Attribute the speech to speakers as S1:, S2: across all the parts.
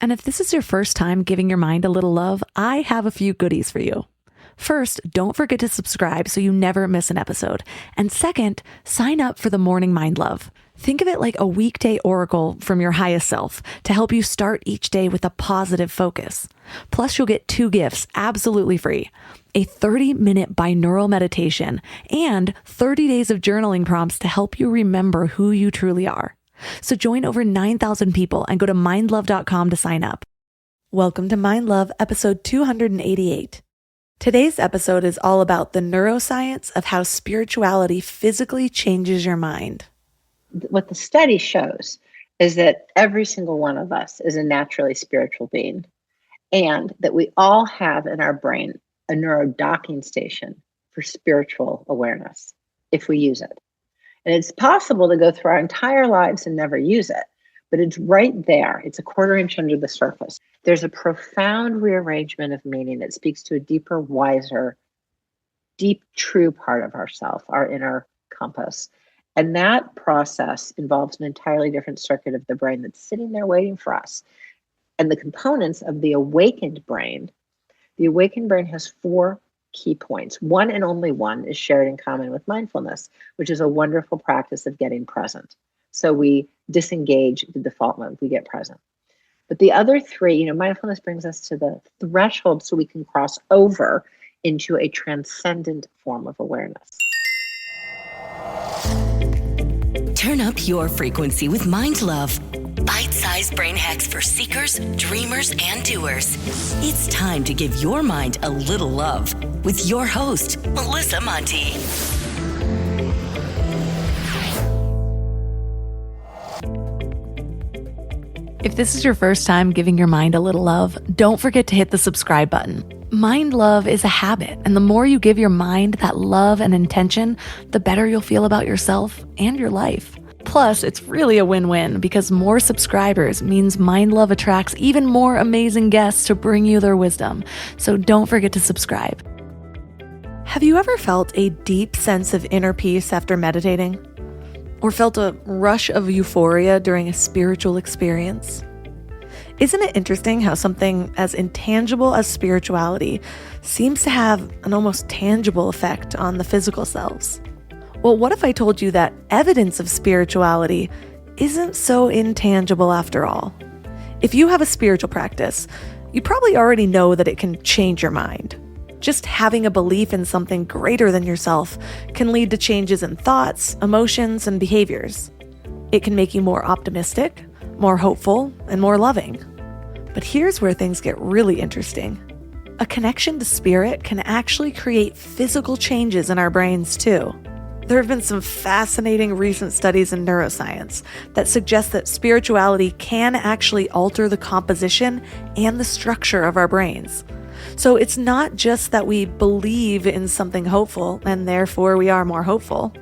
S1: And if this is your first time giving your mind a little love, I have a few goodies for you. First, don't forget to subscribe so you never miss an episode. And second, sign up for the Morning Mind Love. Think of it like a weekday oracle from your highest self to help you start each day with a positive focus. Plus, you'll get 2 gifts absolutely free: a 30-minute binaural meditation and 30 days of journaling prompts to help you remember who you truly are. So join over 9,000 people and go to mindlove.com to sign up. Welcome to Mind Love, episode 288. Today's episode is all about the neuroscience of how spirituality physically changes your mind.
S2: What the study shows is that every single one of us is a naturally spiritual being, and that we all have in our brain a neurodocking station for spiritual awareness if we use it. And it's possible to go through our entire lives and never use it, but it's right there. It's a quarter inch under the surface. There's a profound rearrangement of meaning that speaks to a deeper, wiser, deep, true part of ourself, our inner compass. And that process involves an entirely different circuit of the brain that's sitting there waiting for us. And the components of the awakened brain has 4 key points. One and only one is shared in common with mindfulness, which is a wonderful practice of getting present. So we disengage the default mode, we get present. But the other 3, mindfulness brings us to the threshold so we can cross over into a transcendent form of awareness.
S3: Turn up your frequency with Mind Love. Bite-sized brain hacks for seekers, dreamers, and doers. It's time to give your mind a little love with your host, Melissa Monti.
S1: If this is your first time giving your mind a little love, don't forget to hit the subscribe button. Mind love is a habit, and the more you give your mind that love and intention, the better you'll feel about yourself and your life. Plus, it's really a win-win because more subscribers means Mind Love attracts even more amazing guests to bring you their wisdom. So don't forget to subscribe. Have you ever felt a deep sense of inner peace after meditating? Or felt a rush of euphoria during a spiritual experience? Isn't it interesting how something as intangible as spirituality seems to have an almost tangible effect on the physical selves? Well, what if I told you that evidence of spirituality isn't so intangible after all? If you have a spiritual practice, you probably already know that it can change your mind. Just having a belief in something greater than yourself can lead to changes in thoughts, emotions, and behaviors. It can make you more optimistic, more hopeful, and more loving. But here's where things get really interesting. A connection to spirit can actually create physical changes in our brains too. There have been some fascinating recent studies in neuroscience that suggest that spirituality can actually alter the composition and the structure of our brains. So it's not just that we believe in something hopeful and therefore we are more hopeful.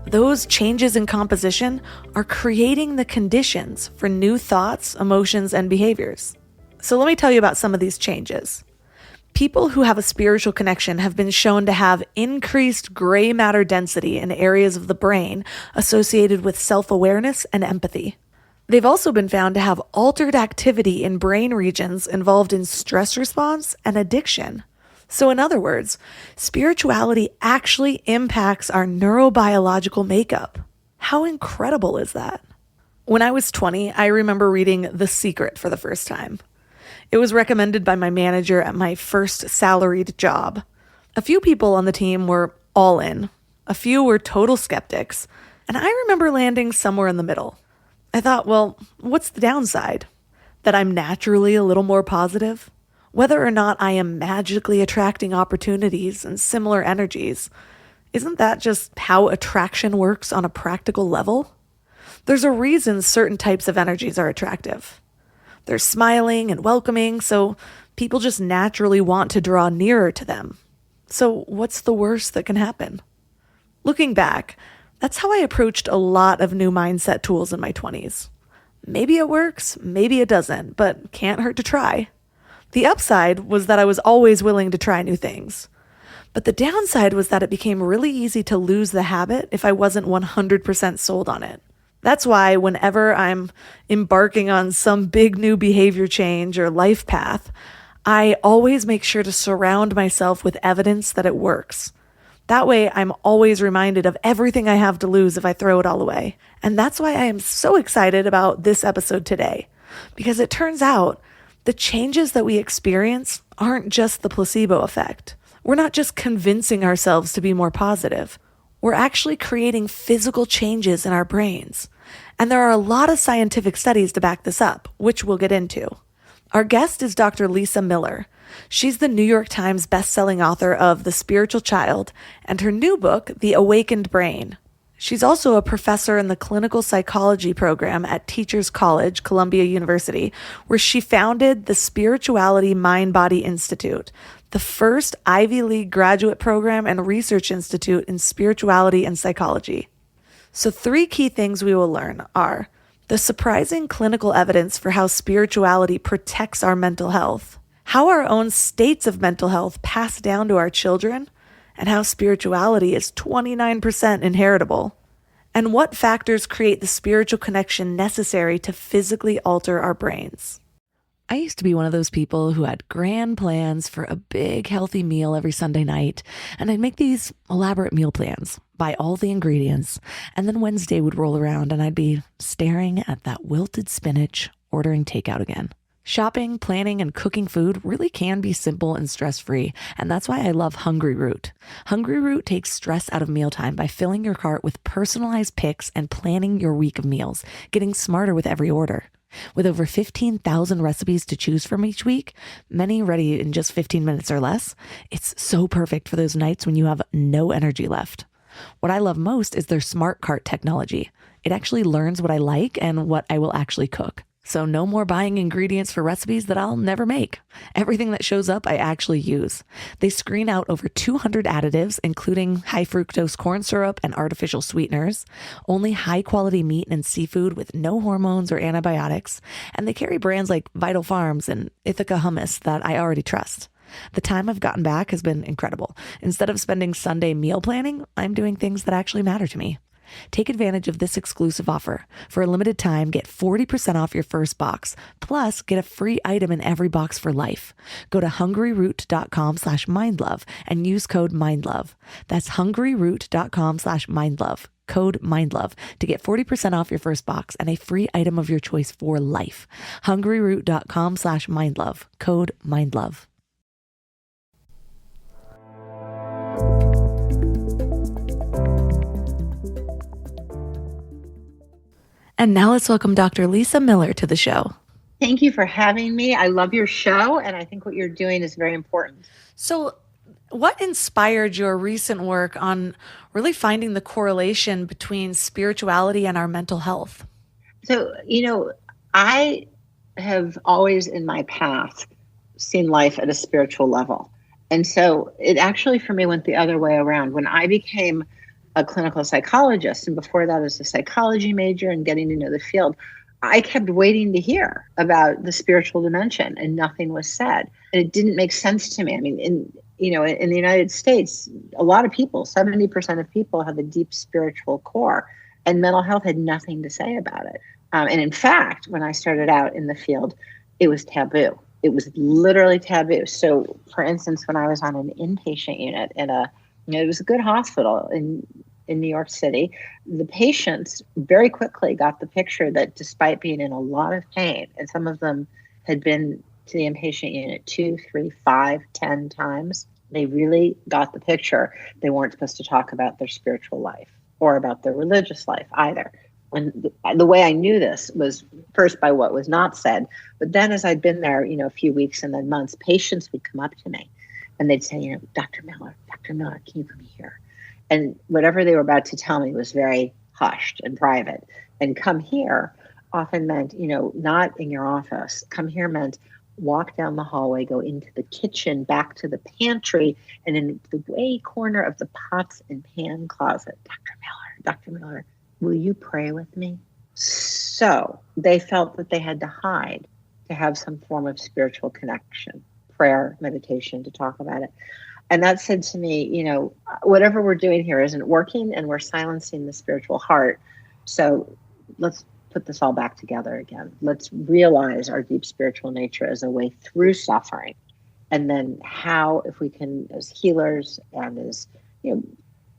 S1: Those changes in composition are creating the conditions for new thoughts, emotions, and behaviors. So let me tell you about some of these changes. People who have a spiritual connection have been shown to have increased gray matter density in areas of the brain associated with self-awareness and empathy. They've also been found to have altered activity in brain regions involved in stress response and addiction. So in other words, spirituality actually impacts our neurobiological makeup. How incredible is that? When I was 20, I remember reading The Secret for the first time. It was recommended by my manager at my first salaried job. A few people on the team were all in. A few were total skeptics. And I remember landing somewhere in the middle. I thought, well, what's the downside? That I'm naturally a little more positive? Whether or not I am magically attracting opportunities and similar energies, isn't that just how attraction works on a practical level? There's a reason certain types of energies are attractive. They're smiling and welcoming, so people just naturally want to draw nearer to them. So what's the worst that can happen? Looking back, that's how I approached a lot of new mindset tools in my 20s. Maybe it works, maybe it doesn't, but can't hurt to try. The upside was that I was always willing to try new things. But the downside was that it became really easy to lose the habit if I wasn't 100% sold on it. That's why whenever I'm embarking on some big new behavior change or life path, I always make sure to surround myself with evidence that it works. That way, I'm always reminded of everything I have to lose if I throw it all away. And that's why I am so excited about this episode today, because it turns out the changes that we experience aren't just the placebo effect. We're not just convincing ourselves to be more positive. We're actually creating physical changes in our brains. And there are a lot of scientific studies to back this up, which we'll get into. Our guest is Dr. Lisa Miller. She's the New York Times bestselling author of The Spiritual Child and her new book, The Awakened Brain. She's also a professor in the clinical psychology program at Teachers College, Columbia University, where she founded the Spirituality Mind-Body Institute, the first Ivy League graduate program and research institute in spirituality and psychology. So 3 key things we will learn are the surprising clinical evidence for how spirituality protects our mental health, how our own states of mental health pass down to our children, and how spirituality is 29% inheritable, and what factors create the spiritual connection necessary to physically alter our brains. I used to be one of those people who had grand plans for a big healthy meal every Sunday night, and I'd make these elaborate meal plans, buy all the ingredients, and then Wednesday would roll around and I'd be staring at that wilted spinach, ordering takeout again. Shopping, planning, and cooking food really can be simple and stress-free, and that's why I love Hungry Root. Hungry Root takes stress out of mealtime by filling your cart with personalized picks and planning your week of meals, getting smarter with every order. With over 15,000 recipes to choose from each week, many ready in just 15 minutes or less, it's so perfect for those nights when you have no energy left. What I love most is their smart cart technology. It actually learns what I like and what I will actually cook. So no more buying ingredients for recipes that I'll never make. Everything that shows up, I actually use. They screen out over 200 additives, including high fructose corn syrup and artificial sweeteners, only high quality meat and seafood with no hormones or antibiotics, and they carry brands like Vital Farms and Ithaca hummus that I already trust. The time I've gotten back has been incredible. Instead of spending Sunday meal planning, I'm doing things that actually matter to me. Take advantage of this exclusive offer. For a limited time, get 40% off your first box, plus get a free item in every box for life. Go to hungryroot.com/mindlove and use code mindlove. That's hungryroot.com/mindlove, code mindlove, to get 40% off your first box and a free item of your choice for life. hungryroot.com/mindlove, code mindlove. And now let's welcome Dr. Lisa Miller to the show.
S2: Thank you for having me. I love your show, and I think what you're doing is very important.
S1: So, what inspired your recent work on really finding the correlation between spirituality and our mental health?
S2: So, I have always in my path seen life at a spiritual level. And so it actually for me went the other way around. When I became a clinical psychologist, and before that as a psychology major and getting to know the field, I kept waiting to hear about the spiritual dimension and nothing was said. And it didn't make sense to me. I mean, in the United States, a lot of people, 70% of people have a deep spiritual core, and mental health had nothing to say about it. And in fact, when I started out in the field, it was taboo. It was literally taboo. So for instance, when I was on an inpatient unit it was a good hospital in New York City, the patients very quickly got the picture that despite being in a lot of pain, and some of them had been to the inpatient unit 2, 3, 5, 10 times, they really got the picture. They weren't supposed to talk about their spiritual life or about their religious life either. And the way I knew this was first by what was not said, but then as I'd been there, a few weeks and then months, patients would come up to me and they'd say, Dr. Miller, can you come here? And whatever they were about to tell me was very hushed and private. And come here often meant, not in your office. Come here meant walk down the hallway, go into the kitchen, back to the pantry, and in the way corner of the pots and pan closet, Dr. Miller, will you pray with me? So they felt that they had to hide to have some form of spiritual connection, prayer, meditation, to talk about it. And that said to me, whatever we're doing here isn't working and we're silencing the spiritual heart. So, let's put this all back together again. Let's realize our deep spiritual nature as a way through suffering. And then how, if we can, as healers and as,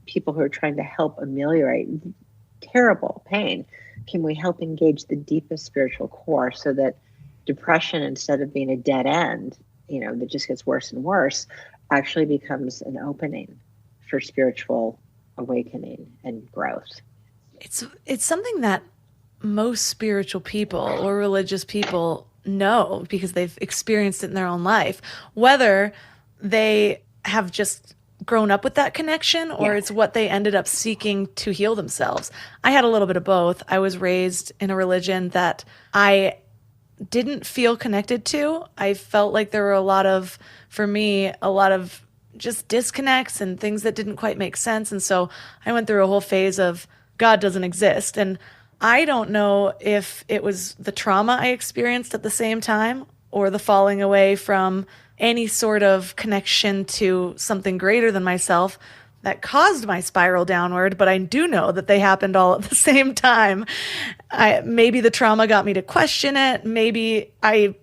S2: people who are trying to help ameliorate terrible pain, can we help engage the deepest spiritual core so that depression, instead of being a dead end, that just gets worse and worse, actually becomes an opening for spiritual awakening and growth.
S1: It's something that most spiritual people or religious people know because they've experienced it in their own life, whether they have just grown up with that connection or it's what they ended up seeking to heal themselves. I had a little bit of both. I was raised in a religion that I didn't feel connected to. I felt like there were for me, a lot of just disconnects and things that didn't quite make sense. And so I went through a whole phase of God doesn't exist. And I don't know if it was the trauma I experienced at the same time or the falling away from any sort of connection to something greater than myself that caused my spiral downward, but I do know that they happened all at the same time. Maybe the trauma got me to question it. Maybe I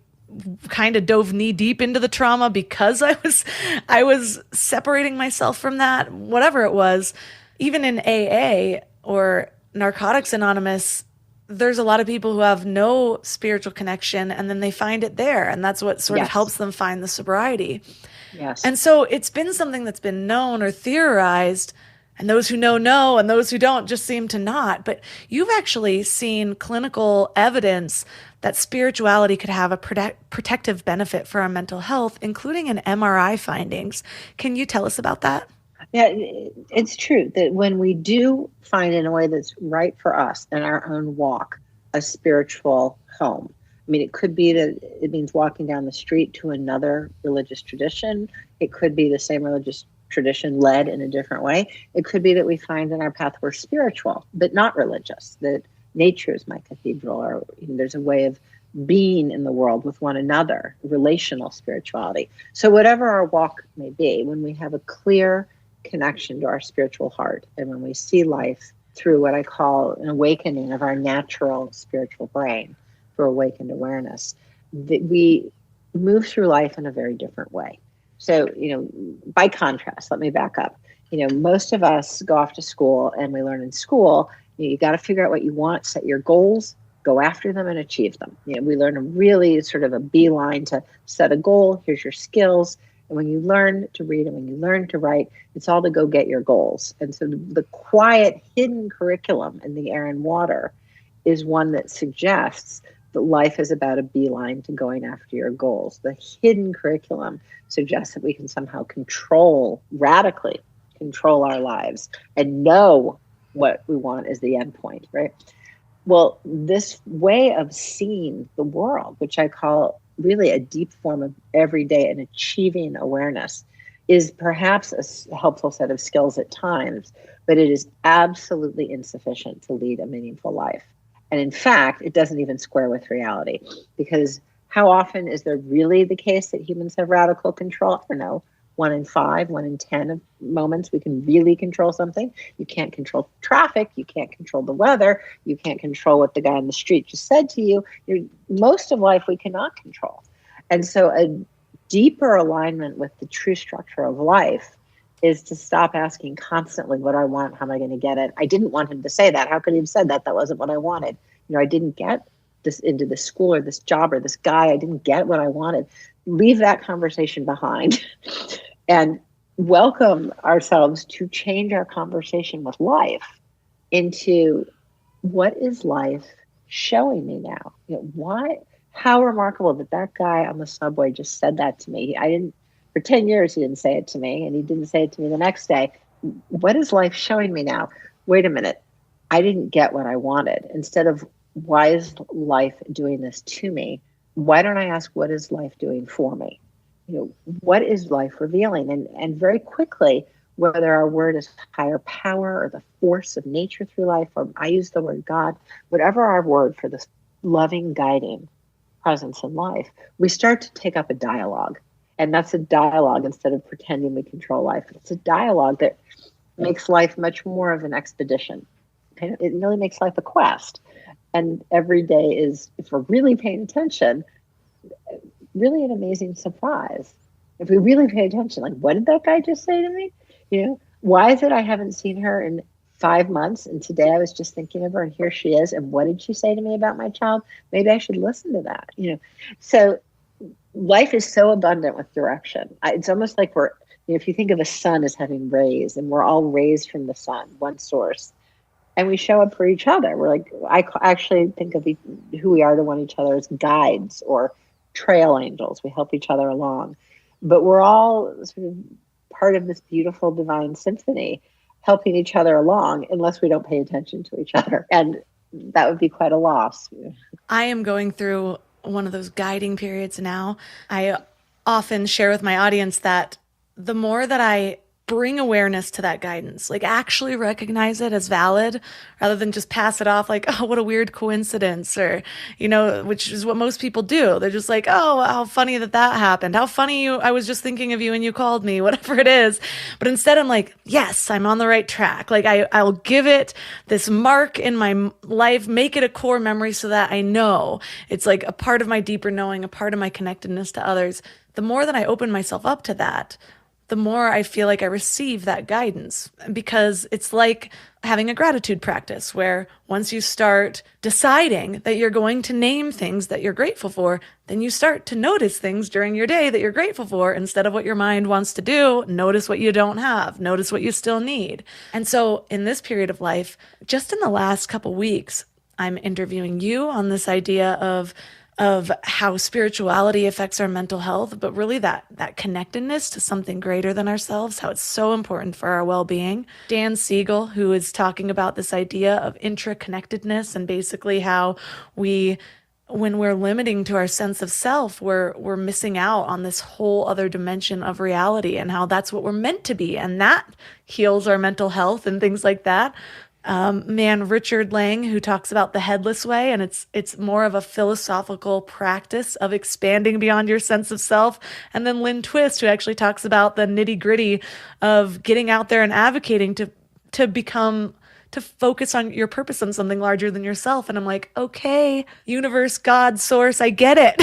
S1: kind of dove knee deep into the trauma because I was separating myself from that, whatever it was. Even in AA or Narcotics Anonymous, there's a lot of people who have no spiritual connection and then they find it there. And that's what sort of helps them find the sobriety.
S2: Yes.
S1: And so it's been something that's been known or theorized, and those who know, and those who don't just seem to not. But you've actually seen clinical evidence that spirituality could have a protective benefit for our mental health, including in MRI findings. Can you tell us about that?
S2: Yeah, it's true that when we do find in a way that's right for us in our own walk, a spiritual home. I mean, it could be that it means walking down the street to another religious tradition. It could be the same religious tradition led in a different way. It could be that we find in our path we're spiritual, but not religious, that nature is my cathedral, or there's a way of being in the world with one another, relational spirituality. So whatever our walk may be, when we have a clear connection to our spiritual heart, and when we see life through what I call an awakening of our natural spiritual brain, for awakened awareness, that we move through life in a very different way. So, by contrast, let me back up. Most of us go off to school and we learn in school, you got to figure out what you want, set your goals, go after them and achieve them. We learn a really sort of a beeline to set a goal. Here's your skills. And when you learn to read and when you learn to write, it's all to go get your goals. And so the quiet, hidden curriculum in the air and water is one that suggests that life is about a beeline to going after your goals. The hidden curriculum suggests that we can somehow radically control our lives and know what we want as the end point, right? Well, this way of seeing the world, which I call really a deep form of everyday and achieving awareness, is perhaps a helpful set of skills at times, but it is absolutely insufficient to lead a meaningful life. And in fact, it doesn't even square with reality, because how often is there really the case that humans have radical control? I don't know, 1 in 5, 1 in 10 of moments we can really control something. You can't control traffic. You can't control the weather. You can't control what the guy on the street just said to you. Most of life we cannot control. And so a deeper alignment with the true structure of life is to stop asking constantly what I want, how am I going to get it? I didn't want him to say that. How could he have said that? That wasn't what I wanted. I didn't get this into this school or this job or this guy. I didn't get what I wanted. Leave that conversation behind and welcome ourselves to change our conversation with life into what is life showing me now? How remarkable that guy on the subway just said that to me. For 10 years, he didn't say it to me, and he didn't say it to me the next day. What is life showing me now? Wait a minute. I didn't get what I wanted. Instead of, why is life doing this to me? Why don't I ask, what is life doing for me? What is life revealing? And very quickly, whether our word is higher power or the force of nature through life, or I use the word God, whatever our word for this loving, guiding presence in life, we start to take up a dialogue. And that's a dialogue instead of pretending we control life. It's a dialogue that makes life much more of an expedition. It really makes life a quest. And every day is, if we're really paying attention, really an amazing surprise. If we really pay attention, like, what did that guy just say to me? Why is it I haven't seen her in 5 months, and today I was just thinking of her, and here she is, and what did she say to me about my child? Maybe I should listen to that. So life is so abundant with direction. It's almost like if you think of a sun as having rays, and we're all rays from the sun, one source, and we show up for each other. We're like, I actually think of who we are to one each other as guides or trail angels. We help each other along, but we're all sort of part of this beautiful divine symphony, helping each other along, unless we don't pay attention to each other. And that would be quite a loss.
S1: I am going through one of those guiding periods now. I often share with my audience that the more that I bring awareness to that guidance, like actually recognize it as valid rather than just pass it off like, oh, what a weird coincidence, or, which is what most people do. They're just like, oh, how funny that happened. How funny I was just thinking of you and you called me, whatever it is. But instead I'm like, yes, I'm on the right track. Like I'll give it this mark in my life, make it a core memory so that I know it's like a part of my deeper knowing, a part of my connectedness to others. The more that I open myself up to that, the more I feel like I receive that guidance, because it's like having a gratitude practice where once you start deciding that you're going to name things that you're grateful for, then you start to notice things during your day that you're grateful for instead of what your mind wants to do. Notice what you don't have, notice what you still need. And so in this period of life, just in the last couple weeks, I'm interviewing you on this idea of how spirituality affects our mental health, but really that connectedness to something greater than ourselves, how it's so important for our well-being. Dan Siegel, who is talking about this idea of intraconnectedness, and basically how when we're limiting to our sense of self, we're missing out on this whole other dimension of reality, and how that's what we're meant to be, and that heals our mental health and things like that. Richard Lang, who talks about the headless way, and it's more of a philosophical practice of expanding beyond your sense of self. And then Lynn Twist, who actually talks about the nitty gritty of getting out there and advocating to focus on your purpose on something larger than yourself. And I'm like, okay, universe, God, source, I get it.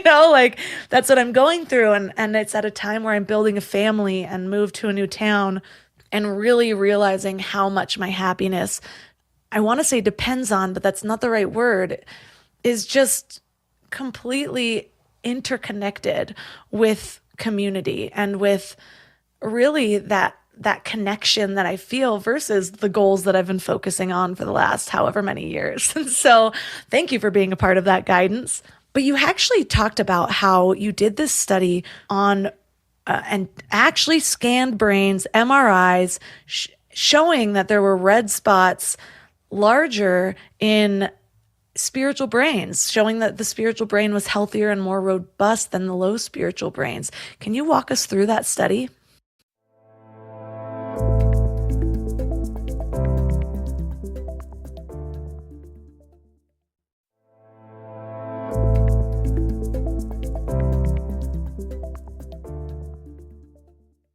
S1: Like that's what I'm going through. And it's at a time where I'm building a family and move to a new town, and really realizing how much my happiness, I want to say depends on, but that's not the right word, is just completely interconnected with community and with really that connection that I feel versus the goals that I've been focusing on for the last however many years. So thank you for being a part of that guidance. But you actually talked about how you did this study on and actually scanned brains, MRIs, showing that there were red spots larger in spiritual brains, showing that the spiritual brain was healthier and more robust than the low spiritual brains. Can you walk us through that study?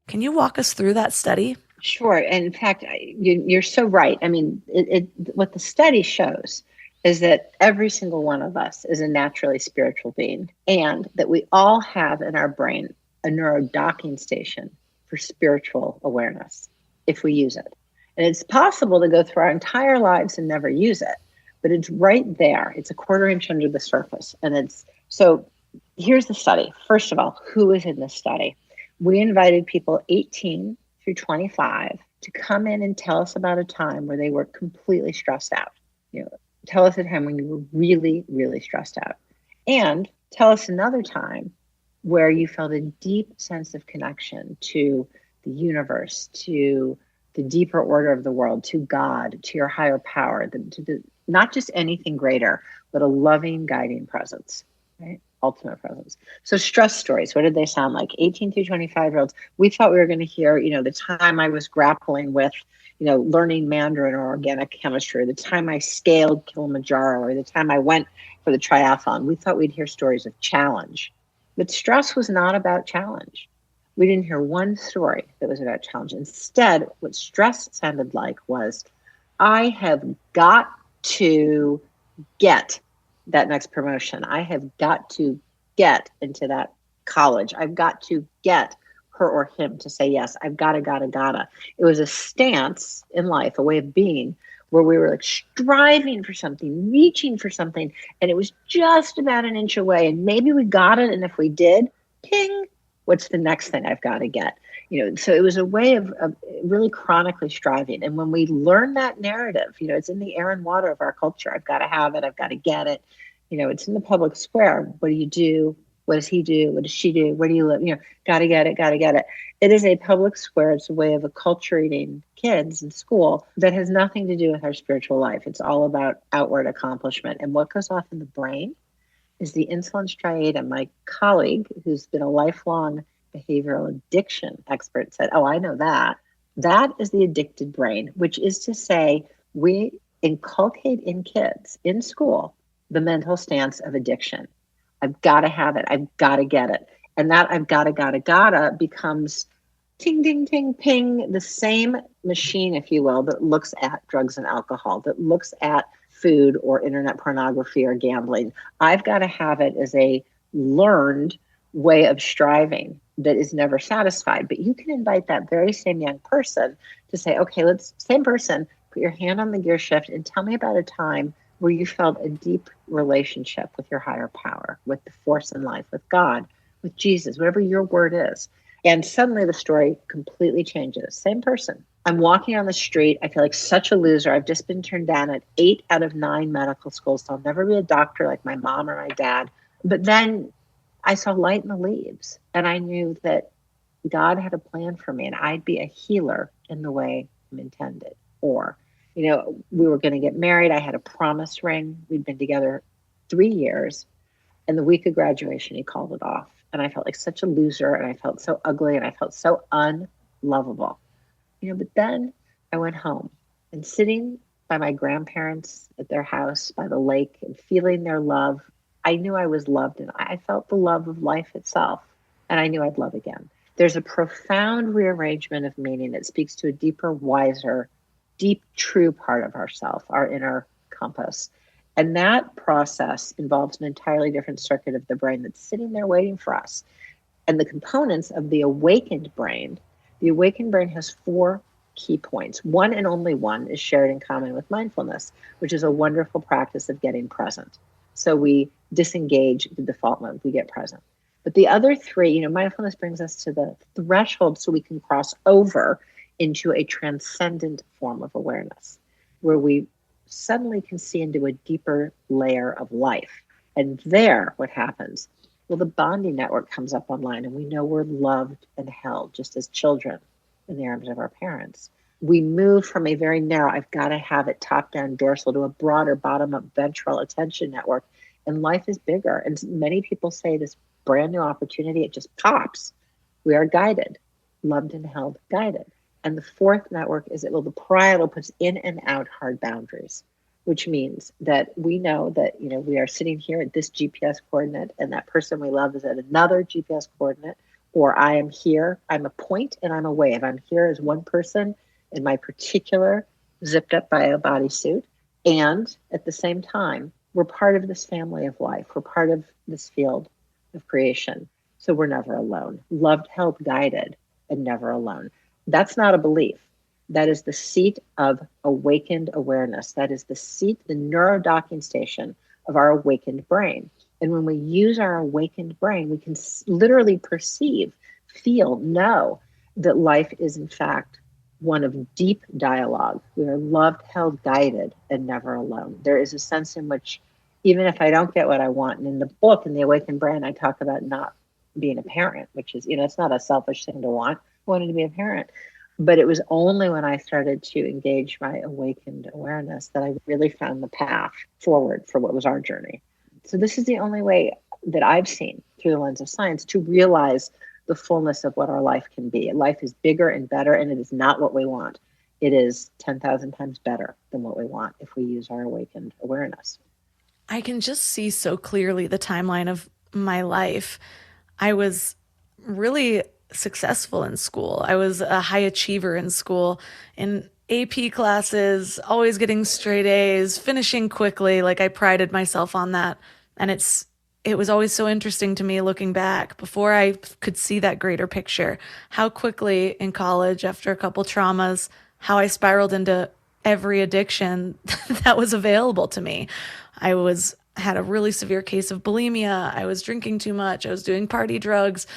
S1: Can you walk us through that study?
S2: Sure. And in fact, you're so right. I mean, what the study shows is that every single one of us is a naturally spiritual being, and that we all have in our brain a neurodocking station for spiritual awareness if we use it. And it's possible to go through our entire lives and never use it, but it's right there. It's a quarter inch under the surface. And so here's the study. First of all, who is in this study? We invited people 18 through 25 to come in and tell us about a time where they were completely stressed out. Tell us a time when you were really, really stressed out. And tell us another time where you felt a deep sense of connection to the universe, to the deeper order of the world, to God, to your higher power, not just anything greater, but a loving, guiding presence, right? Ultimate presence. So stress stories, what did they sound like? 18 through 25-year-olds. We thought we were going to hear, the time I was grappling with, learning Mandarin or organic chemistry, or the time I scaled Kilimanjaro, or the time I went for the triathlon. We thought we'd hear stories of challenge. But stress was not about challenge. We didn't hear one story that was about challenge. Instead, what stress sounded like was, I have got to get that next promotion. I have got to get into that college. I've got to get her or him to say yes. I've gotta. It was a stance in life, a way of being where we were like striving for something, reaching for something, and it was just about an inch away. And maybe we got it. And if we did, ping, what's the next thing I've got to get? So it was a way of really chronically striving. And when we learn that narrative, it's in the air and water of our culture. I've got to have it. I've got to get it. It's in the public square. What do you do? What does he do? What does she do? Where do you live? Got to get it, got to get it. It is a public square. It's a way of acculturating kids in school that has nothing to do with our spiritual life. It's all about outward accomplishment. And what goes off in the brain is the insulin striatum. My colleague, who's been a lifelong behavioral addiction expert, said, oh, I know that. That is the addicted brain, which is to say we inculcate in kids in school the mental stance of addiction. I've got to have it. I've got to get it. And that I've gotta becomes ting, ting, ting, ping, the same machine, if you will, that looks at drugs and alcohol, that looks at food or internet pornography or gambling. I've got to have it as a learned way of striving that is never satisfied. But you can invite that very same young person to say, okay, same person, put your hand on the gear shift and tell me about a time where you felt a deep relationship with your higher power, with the force in life, with God, with Jesus, whatever your word is. And suddenly the story completely changes. Same person. I'm walking on the street. I feel like such a loser. I've just been turned down at 8 out of 9 medical schools. So I'll never be a doctor like my mom or my dad. But then I saw light in the leaves and I knew that God had a plan for me and I'd be a healer in the way I'm intended. Or, we were going to get married. I had a promise ring. We'd been together 3 years. And the week of graduation, he called it off. And I felt like such a loser and I felt so ugly and I felt so unlovable. But then I went home and sitting by my grandparents at their house by the lake and feeling their love, I knew I was loved and I felt the love of life itself. And I knew I'd love again. There's a profound rearrangement of meaning that speaks to a deeper, wiser, deep, true part of ourself, our inner compass. And that process involves an entirely different circuit of the brain that's sitting there waiting for us. And the components of the awakened brain has 4 key points. One and only one is shared in common with mindfulness, which is a wonderful practice of getting present. So we disengage the default mode, we get present. But the other 3, mindfulness brings us to the threshold so we can cross over into a transcendent form of awareness, where we suddenly can see into a deeper layer of life. And there, what happens? Well, the bonding network comes up online and we know we're loved and held just as children in the arms of our parents. We move from a very narrow, I've got to have it top-down dorsal to a broader bottom-up ventral attention network. And life is bigger. And many people say this brand new opportunity, it just pops. We are guided, loved and held, guided. And the 4th network is the parietal puts in and out hard boundaries, which means that we know that, we are sitting here at this GPS coordinate and that person we love is at another GPS coordinate, or I am here, I'm a point and I'm a wave. I'm here as one person in my particular zipped up by a bodysuit. And at the same time, we're part of this family of life. We're part of this field of creation. So we're never alone. Loved, held, guided, and never alone. That's not a belief. That is the seat of awakened awareness. That is the seat, the neurodocking station of our awakened brain. And when we use our awakened brain, we can literally perceive, feel, know that life is in fact one of deep dialogue. We are loved, held, guided, and never alone. There is a sense in which even if I don't get what I want, and in the book, in The Awakened Brain, I talk about not being a parent, which is, it's not a selfish thing to want. I wanted to be a parent. But it was only when I started to engage my awakened awareness that I really found the path forward for what was our journey. So this is the only way that I've seen through the lens of science to realize the fullness of what our life can be. Life is bigger and better, and it is not what we want. It is 10,000 times better than what we want if we use our awakened awareness.
S1: I can just see so clearly the timeline of my life. I was really successful in school. I was a high achiever in school. And AP classes, always getting straight A's, finishing quickly. Like I prided myself on that. And it was always so interesting to me looking back before I could see that greater picture, how quickly in college, after a couple traumas, how I spiraled into every addiction that was available to me. Had a really severe case of bulimia. I was drinking too much. I was doing party drugs,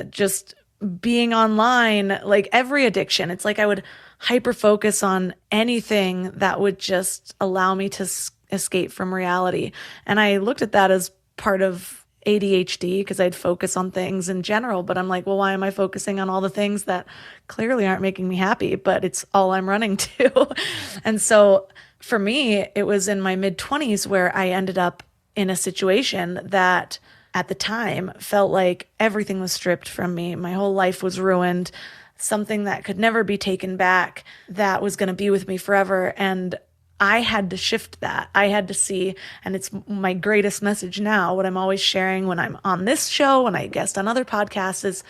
S1: just being online, like every addiction. It's like I would hyper focus on anything that would just allow me to escape from reality. And I looked at that as part of ADHD because I'd focus on things in general, but I'm like, well, why am I focusing on all the things that clearly aren't making me happy, but it's all I'm running to? And so for me, it was in my mid 20s where I ended up in a situation that at the time felt like everything was stripped from me. My whole life was ruined, something that could never be taken back, that was going to be with me forever. And I had to shift that. I had to see, and it's my greatest message now, what I'm always sharing when I'm on this show, when I guest on other podcasts, is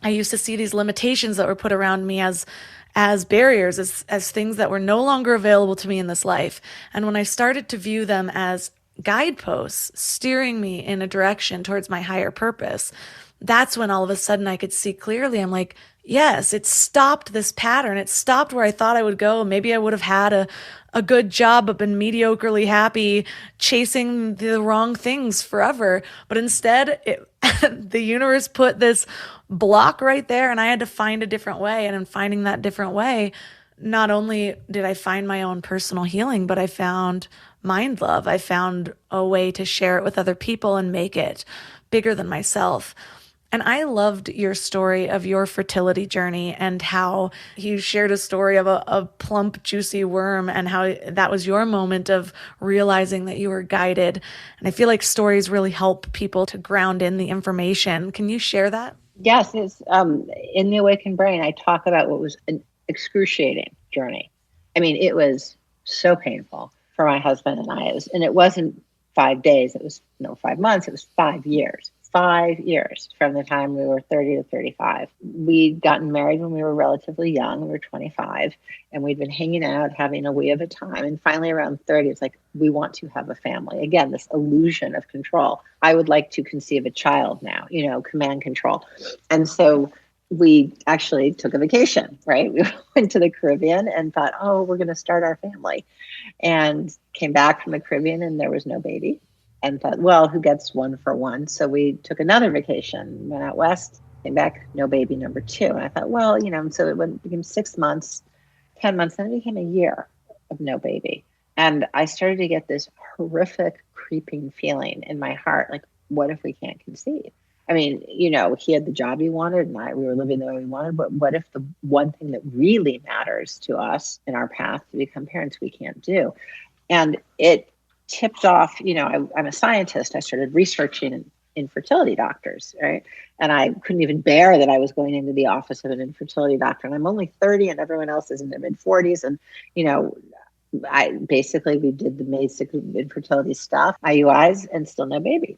S1: I used to see these limitations that were put around me as barriers, as things that were no longer available to me in this life. And when I started to view them as guideposts steering me in a direction towards my higher purpose, that's when all of a sudden I could see clearly. I'm like, yes, it stopped this pattern. It stopped where I thought I would go. Maybe I would have had a good job, but been mediocrely happy chasing the wrong things forever. But instead, the universe put this block right there, and I had to find a different way. And in finding that different way, not only did I find my own personal healing, but I found mind love. I found a way to share it with other people and make it bigger than myself. And I loved your story of your fertility journey and how you shared a story of a plump, juicy worm and how that was your moment of realizing that you were guided. And I feel like stories really help people to ground in the information. Can you share that?
S2: Yes, it's in The Awakened Brain, I talk about what was an excruciating journey. I mean, it was so painful for my husband and I. And it wasn't 5 days. It was 5 months. It was 5 years. 5 years from the time we were 30 to 35. We'd gotten married when we were relatively young. We were 25, and we'd been hanging out, having a wee of a time. And finally, around 30, it's like, we want to have a family. Again, this illusion of control. I would like to conceive a child now, command control. And so we actually took a vacation, right? We went to the Caribbean and thought, we're going to start our family. And came back from the Caribbean, and there was no baby. And thought, well, who gets one for one? So we took another vacation, went out west, came back, no baby number 2. And I thought, well, so it became 6 months, 10 months, then it became a year of no baby. And I started to get this horrific creeping feeling in my heart, like, what if we can't conceive? I mean, he had the job he wanted, and we were living the way we wanted, but what if the one thing that really matters to us in our path to become parents we can't do? And it tipped off, I'm a scientist. I started researching infertility doctors, right? And I couldn't even bear that I was going into the office of an infertility doctor. And I'm only 30 and everyone else is in their mid 40s. And, we did the basic infertility stuff, IUIs, and still no baby.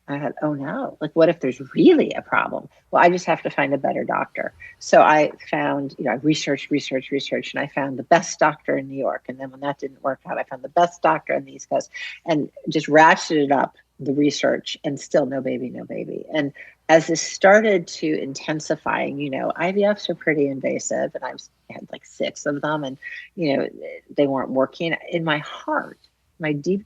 S2: I thought, oh no, like what if there's really a problem? Well, I just have to find a better doctor. So I found, I researched, and I found the best doctor in New York. And then when that didn't work out, I found the best doctor on the East Coast and just ratcheted up the research, and still no baby. And as this started to intensify, IVFs are pretty invasive, and I had like 6 of them, and, they weren't working. In my heart, my deep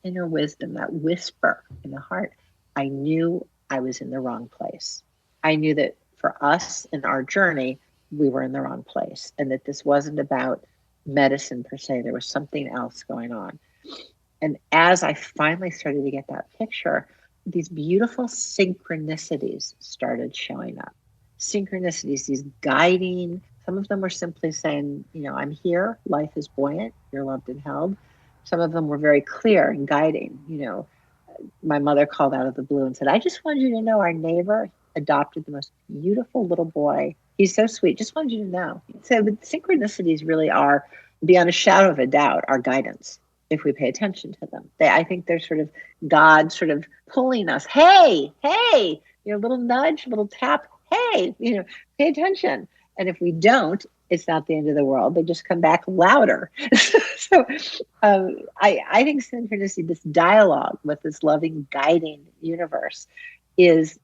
S2: inner wisdom, that whisper in the heart, I knew I was in the wrong place. I knew that for us in our journey, we were in the wrong place, and that this wasn't about medicine per se. There was something else going on. And as I finally started to get that picture, these beautiful synchronicities started showing up. Synchronicities, these guiding, some of them were simply saying, I'm here, life is buoyant, you're loved and held. Some of them were very clear and guiding. My mother called out of the blue and said, I just wanted you to know our neighbor adopted the most beautiful little boy. He's so sweet. Just wanted you to know. So the synchronicities really are, beyond a shadow of a doubt, our guidance if we pay attention to them. I think they're sort of God sort of pulling us. Hey, little nudge, little tap. Hey, pay attention. And if we don't, it's not the end of the world. They just come back louder. So I think synchronicity, this dialogue with this loving, guiding universe, is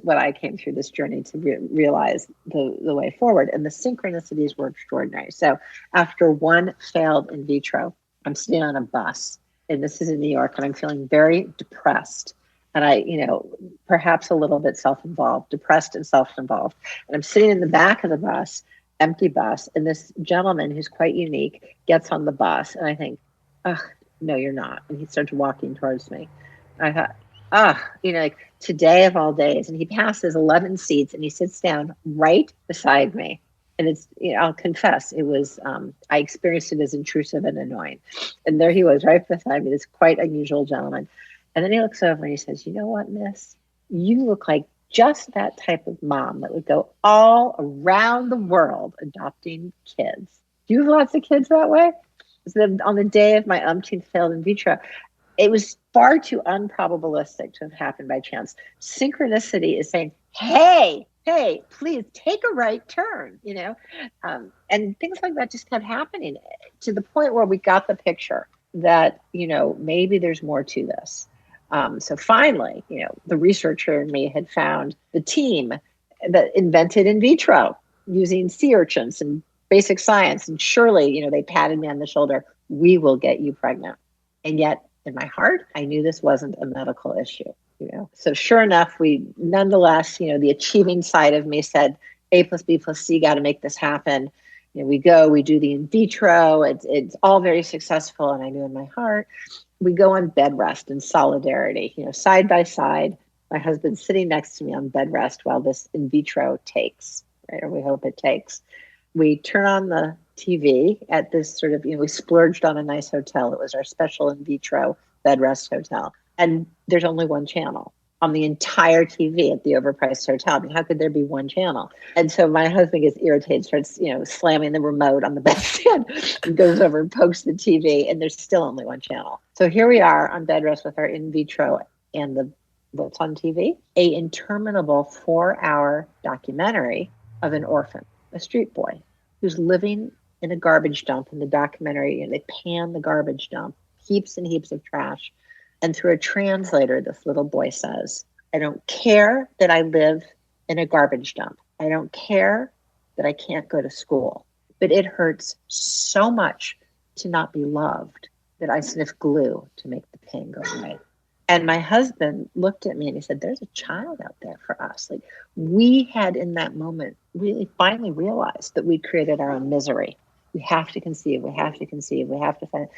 S2: what I came through this journey to realize the way forward. And the synchronicities were extraordinary. So after one failed in vitro, I'm sitting on a bus, and this is in New York, and I'm feeling very depressed. And I, perhaps a little bit self-involved, depressed and self-involved. And I'm sitting in the back of the bus, empty bus, and this gentleman who's quite unique gets on the bus, and I think, oh, no, you're not. And he starts walking towards me. And I thought, like today of all days. And he passes 11 seats and he sits down right beside me. And it's, I'll confess, it was, I experienced it as intrusive and annoying. And there he was right beside me, this quite unusual gentleman. And then he looks over and he says, you know what, miss? You look like just that type of mom that would go all around the world adopting kids. Do you have lots of kids that way? So on the day of my umpteenth failed in vitro, it was far too unprobabilistic to have happened by chance. Synchronicity is saying, hey, please take a right turn, and things like that just kept happening to the point where we got the picture that, maybe there's more to this. So finally, the researcher in me had found the team that invented in vitro using sea urchins and basic science. And surely, they patted me on the shoulder. We will get you pregnant. And yet in my heart, I knew this wasn't a medical issue. So sure enough, nonetheless, the achieving side of me said, A plus B plus C, got to make this happen. We do the in vitro. It's all very successful. And I knew in my heart, we go on bed rest in solidarity, side by side. My husband's sitting next to me on bed rest while this in vitro takes, right? Or we hope it takes. We turn on the TV at this sort of, we splurged on a nice hotel. It was our special in vitro bed rest hotel. And there's only one channel on the entire TV at the overpriced hotel. I mean, how could there be one channel? And so my husband gets irritated, starts, slamming the remote on the bedstand and goes over and pokes the TV, and there's still only one channel. So here we are on bed rest with our in vitro and what's on TV, a interminable 4-hour documentary of an orphan, a street boy who's living in a garbage dump. In the documentary, they pan the garbage dump, heaps and heaps of trash. And through a translator, this little boy says, I don't care that I live in a garbage dump. I don't care that I can't go to school. But it hurts so much to not be loved that I sniff glue to make the pain go away. And my husband looked at me and he said, there's a child out there for us. Like, we had in that moment really finally realized that we created our own misery. We have to conceive, we have to find.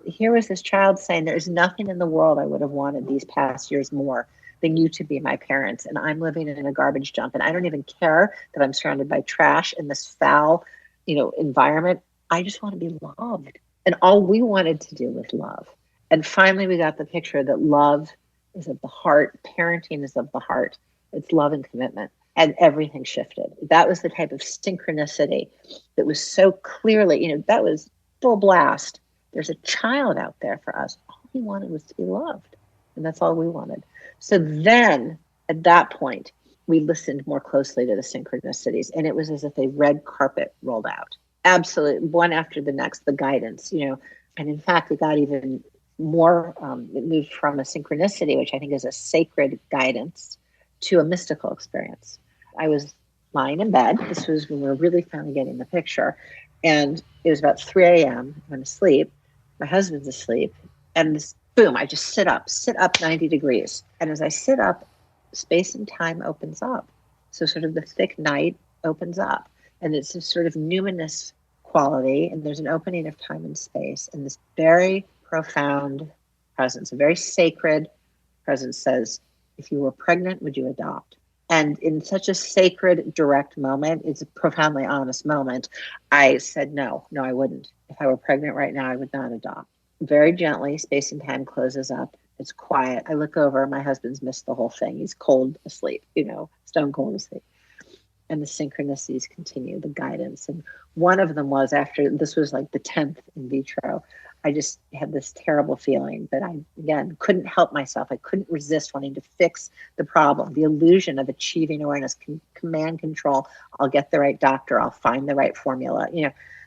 S2: Here was this child saying, there's nothing in the world I would have wanted these past years more than you to be my parents. And I'm living in a garbage dump. And I don't even care that I'm surrounded by trash in this foul, environment. I just want to be loved. And all we wanted to do was love. And finally, we got the picture that love is of the heart. Parenting is of the heart. It's love and commitment. And everything shifted. That was the type of synchronicity that was so clearly, that was full blast. There's a child out there for us. All we wanted was to be loved. And that's all we wanted. So then at that point, we listened more closely to the synchronicities. And it was as if a red carpet rolled out. Absolutely. One after the next, the guidance, And in fact, it got even more, it moved from a synchronicity, which I think is a sacred guidance, to a mystical experience. I was lying in bed. This was when we were really finally getting the picture. And it was about 3 a.m. I'm asleep. My husband's asleep. And this, boom, I just sit up 90 degrees. And as I sit up, space and time opens up. So sort of the thick night opens up. And it's this sort of numinous quality. And there's an opening of time and space. And this very profound presence, a very sacred presence says, if you were pregnant, would you adopt? And in such a sacred, direct moment, it's a profoundly honest moment, I said, no, I wouldn't. If I were pregnant right now, I would not adopt. Very gently, space and time closes up. It's quiet. I look over. My husband's missed the whole thing. He's cold asleep, stone cold asleep. And the synchronicities continue, the guidance. And one of them was, after this was like the 10th in vitro, I just had this terrible feeling that I, again, couldn't help myself. I couldn't resist wanting to fix the problem, the illusion of achieving awareness, command control. I'll get the right doctor. I'll find the right formula,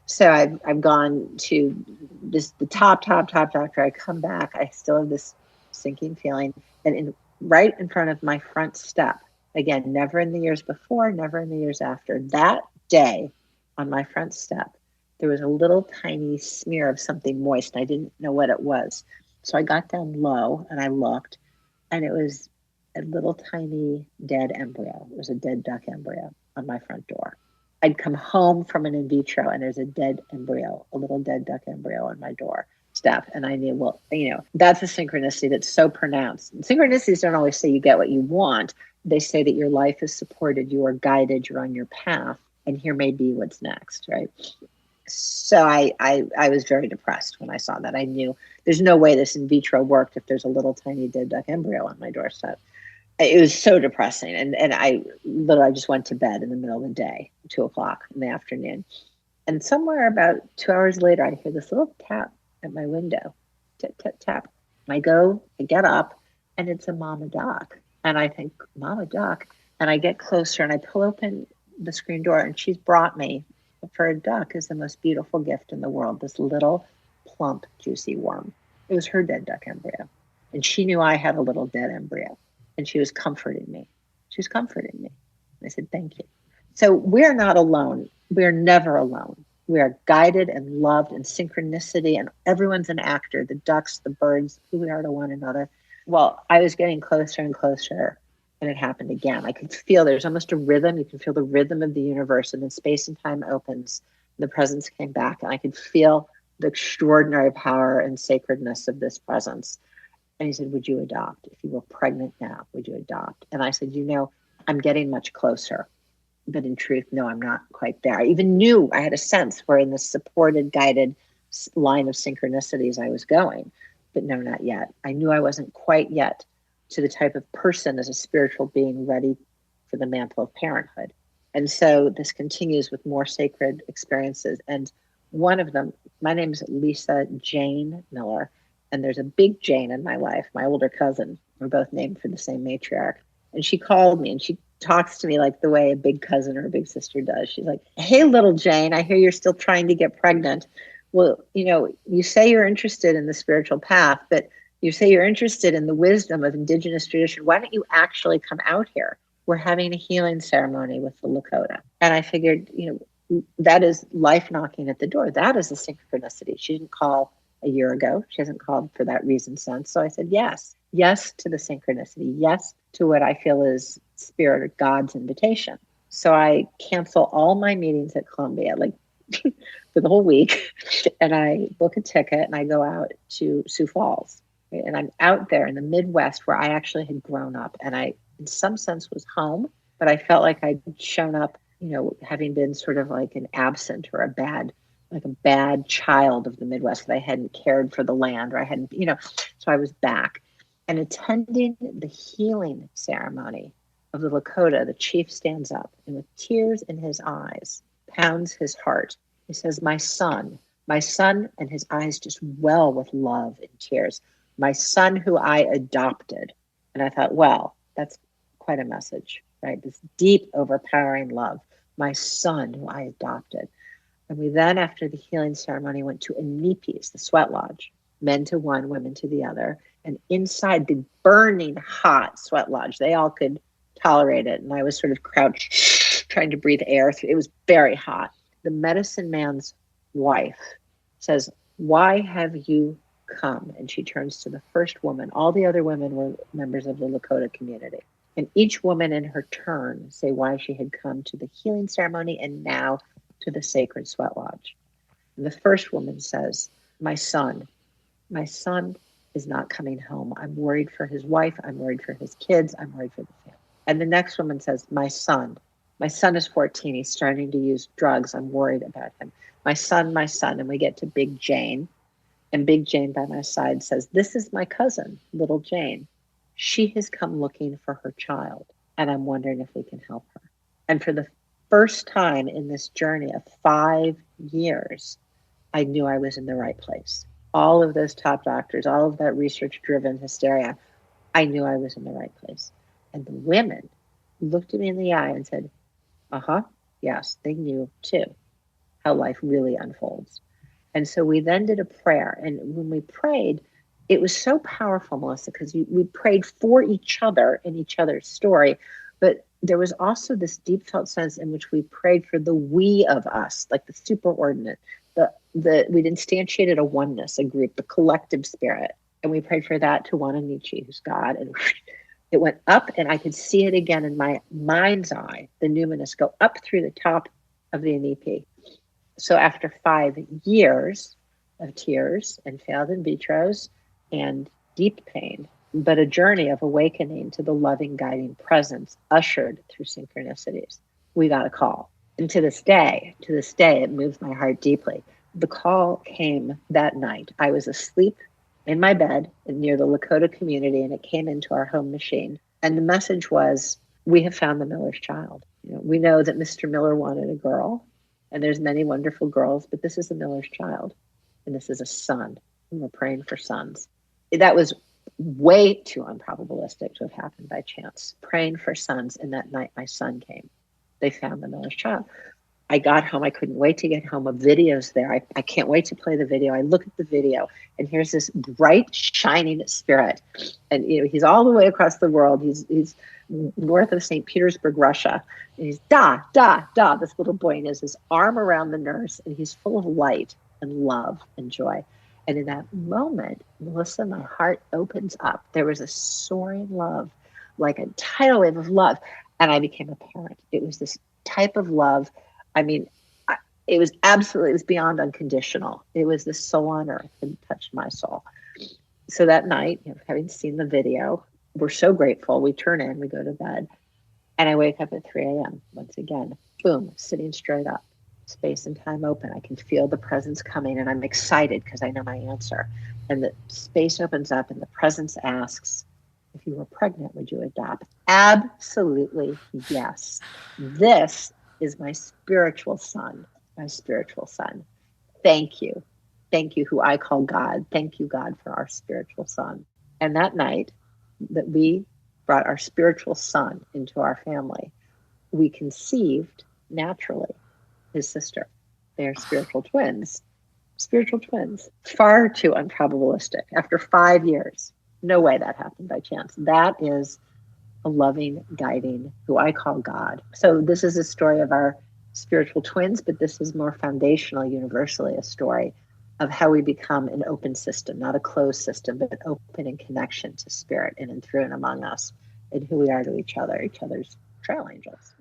S2: So I've gone to the top doctor. I come back. I still have this sinking feeling. And right in front of my front step, again, never in the years before, never in the years after, that day on my front step, there was a little tiny smear of something moist. I didn't know what it was. So I got down low and I looked, and it was a little tiny dead embryo. It was a dead duck embryo on my front door. I'd come home from an in vitro and there's a dead embryo, a little dead duck embryo on my door step. And I knew, well, that's a synchronicity that's so pronounced. Synchronicities don't always say you get what you want. They say that your life is supported, you are guided, you're on your path, and here may be what's next, right? So I was very depressed when I saw that. I knew there's no way this in vitro worked if there's a little tiny dead duck embryo on my doorstep. It was so depressing. And I just went to bed in the middle of the day, 2:00 in the afternoon. And somewhere about 2 hours later, I hear this little tap at my window, tap, tap, tap. I get up, and it's a mama duck. And I think, mama duck. And I get closer and I pull open the screen door, and she's brought me, for a duck is the most beautiful gift in the world, this little plump, juicy worm. It was her dead duck embryo. And she knew I had a little dead embryo. And she was comforting me. And I said, thank you. So we're not alone. We're never alone. We are guided and loved, and synchronicity, and everyone's an actor, the ducks, the birds, who we are to one another. Well, I was getting closer and closer, and it happened again. I could feel there's almost a rhythm. You can feel the rhythm of the universe, and then space and time opens. The presence came back, and I could feel the extraordinary power and sacredness of this presence. And he said, would you adopt? If you were pregnant now, would you adopt? And I said, I'm getting much closer. But in truth, no, I'm not quite there. I even knew, I had a sense where in this supported, guided line of synchronicities I was going. But no, not yet. I knew I wasn't quite yet to the type of person as a spiritual being ready for the mantle of parenthood. And so this continues with more sacred experiences. And one of them, my name is Lisa Jane Miller. And there's a big Jane in my life, my older cousin. We're both named for the same matriarch. And she called me, and she talks to me like the way a big cousin or a big sister does. She's like, hey, little Jane, I hear you're still trying to get pregnant. Well, you say you're interested in the spiritual path, but you say you're interested in the wisdom of indigenous tradition. Why don't you actually come out here? We're having a healing ceremony with the Lakota. And I figured, that is life knocking at the door. That is a synchronicity. She didn't call a year ago. She hasn't called for that reason since. So I said, yes to the synchronicity. Yes to what I feel is spirit or God's invitation. So I cancel all my meetings at Columbia, for the whole week. And I book a ticket and I go out to Sioux Falls. Right? And I'm out there in the Midwest where I actually had grown up. And I, in some sense, was home, but I felt like I'd shown up, having been sort of like an absent or a bad child of the Midwest, that I hadn't cared for the land, or I hadn't, so I was back and attending the healing ceremony of the Lakota. The chief stands up and with tears in his eyes, pounds his heart. He says, my son, and his eyes just well with love and tears. My son who I adopted. And I thought, well, that's quite a message, right? This deep, overpowering love. My son who I adopted. And we then, after the healing ceremony, went to Inipis, the sweat lodge, men to one, women to the other. And inside the burning hot sweat lodge, they all could tolerate it. And I was sort of crouched, trying to breathe air. It was very hot. The medicine man's wife says, why have you come? And she turns to the first woman. All the other women were members of the Lakota community. And each woman in her turn say why she had come to the healing ceremony and now to the sacred sweat lodge. And the first woman says, my son is not coming home. I'm worried for his wife. I'm worried for his kids. I'm worried for the family. And the next woman says, my son is 14. He's starting to use drugs. I'm worried about him. My son. And we get to Big Jane. And Big Jane by my side says, this is my cousin, little Jane. She has come looking for her child. And I'm wondering if we can help her. And for the first time in this journey of 5 years, I knew I was in the right place. All of those top doctors, all of that research-driven hysteria, I knew I was in the right place. And the women looked at me in the eye and said, yes, they knew too how life really unfolds. And so we then did a prayer. And when we prayed, it was so powerful, Melissa, because we prayed for each other and each other's story. But there was also this deep felt sense in which we prayed for the we of us, like the superordinate. We'd instantiated a oneness, a group, the collective spirit. And we prayed for that to Wananichi, who's God. And it went up, and I could see it again in my mind's eye, the numinous go up through the top of the Inipi. So after 5 years of tears and failed in vitros and deep pain, but a journey of awakening to the loving, guiding presence ushered through synchronicities, we got a call. And to this day, it moves my heart deeply. The call came that night. I was asleep in my bed near the Lakota community, and it came into our home machine. And the message was, we have found the Miller's child. We know that Mr. Miller wanted a girl, and there's many wonderful girls, but this is the Miller's child, and this is a son, and we're praying for sons. That was way too unprobabilistic to have happened by chance. Praying for sons, and that night my son came. They found the Miller's child. I got home. I couldn't wait to get home. A video's there. I can't wait to play the video. I look at the video, and here's this bright, shining spirit. And he's all the way across the world. He's north of St. Petersburg, Russia. And he's this little boy, and has his arm around the nurse, and he's full of light and love and joy. And in that moment, Melissa, my heart opens up. There was a soaring love, like a tidal wave of love. And I became a parent. It was this type of love. I mean, it was beyond unconditional. It was the soul on earth that touched my soul. So that night, having seen the video, we're so grateful. We turn in, we go to bed, and I wake up at 3 a.m. once again. Boom, sitting straight up, space and time open. I can feel the presence coming, and I'm excited because I know my answer. And the space opens up, and the presence asks, if you were pregnant, would you adopt? Absolutely, yes. This is my spiritual son, Thank you. Thank you, who I call God. Thank you, God, for our spiritual son. And that night that we brought our spiritual son into our family, we conceived naturally his sister. They are spiritual twins. Far too unprobabilistic. After 5 years, no way that happened by chance. That is a loving, guiding, who I call God. So this is a story of our spiritual twins, but this is more foundational, universally a story of how we become an open system, not a closed system, but open in connection to spirit in and through and among us, and who we are to each other's trail angels.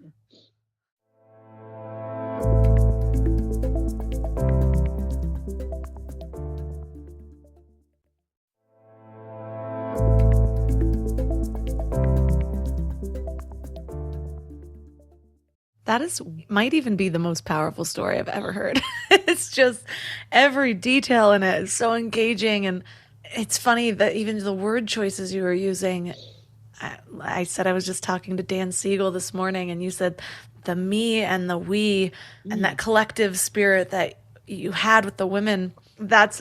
S1: That might even be the most powerful story I've ever heard. It's just every detail in it is so engaging. And it's funny that even the word choices you were using, I said I was just talking to Dan Siegel this morning, and you said the me and the we and that collective spirit that you had with the women, that's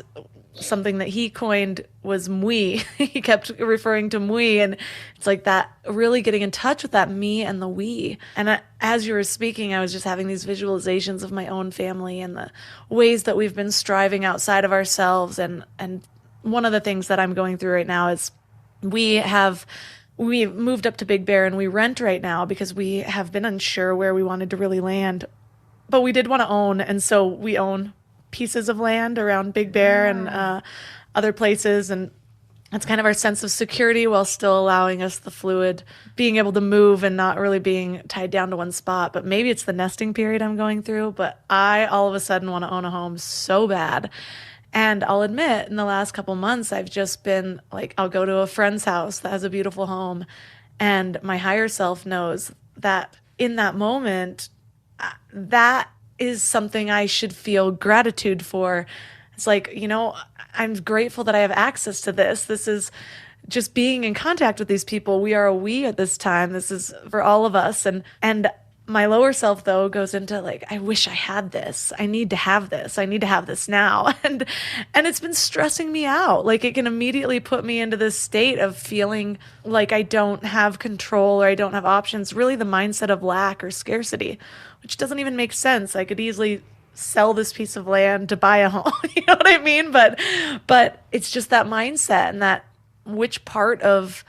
S1: something that he coined was mui. He kept referring to mui, and it's like that, really getting in touch with that me and the we. And as you were speaking, I was just having these visualizations of my own family and the ways that we've been striving outside of ourselves. And one of the things that I'm going through right now is we moved up to Big Bear, and we rent right now because we have been unsure where we wanted to really land, but we did want to own. And so we own pieces of land around Big Bear and other places. And that's kind of our sense of security while still allowing us the fluid, being able to move and not really being tied down to one spot. But maybe it's the nesting period I'm going through, but I all of a sudden want to own a home so bad. And I'll admit, in the last couple months, I've just been like, I'll go to a friend's house that has a beautiful home, and my higher self knows that in that moment, that is something I should feel gratitude for. It's like, I'm grateful that I have access to this. This is just being in contact with these people. We are a we at this time. This is for all of us. And My lower self, though, goes into like, I wish I had this. I need to have this. I need to have this now. And it's been stressing me out. Like it can immediately put me into this state of feeling like I don't have control or I don't have options. Really the mindset of lack or scarcity, which doesn't even make sense. I could easily sell this piece of land to buy a home. You know what I mean? But it's just that mindset and that which part of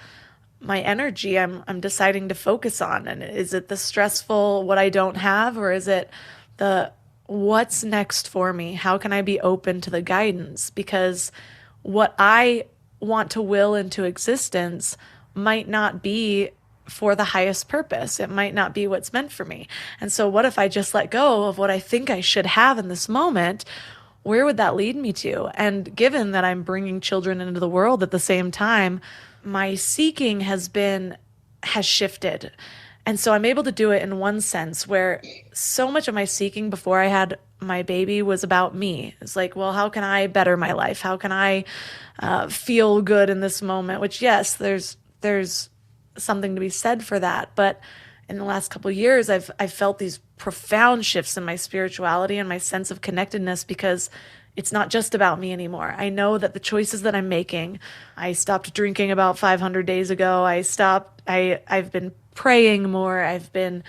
S1: my energy I'm deciding to focus on. And is it the stressful, what I don't have, or is it the what's next for me? How can I be open to the guidance? Because what I want to will into existence might not be for the highest purpose. It might not be what's meant for me. And so what if I just let go of what I think I should have in this moment? Where would that lead me to? And given that I'm bringing children into the world at the same time, my seeking has shifted. And so I'm able to do it in one sense where so much of my seeking before I had my baby was about me. It's like, well, how can I better my life? How can I feel good in this moment? Which, yes, there's something to be said for that. But in the last couple of years, I've felt these profound shifts in my spirituality and my sense of connectedness because it's not just about me anymore. I know that the choices that I'm making, I stopped drinking about 500 days ago. I've been praying more. I've been